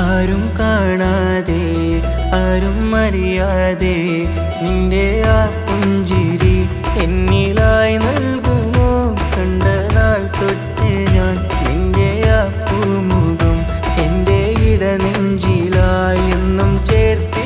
ആരും കാണാതെ ആരും അറിയാതെ നിന്റെ ആ പുഞ്ചിരി എന്നിലായി നൽകുമോ? കണ്ട നാൾ തൊട്ട് ഞാൻ നിന്റെ ആ പൂമുഖം എൻ്റെ ഇടനെഞ്ചിലായി എന്നും ചേർത്ത്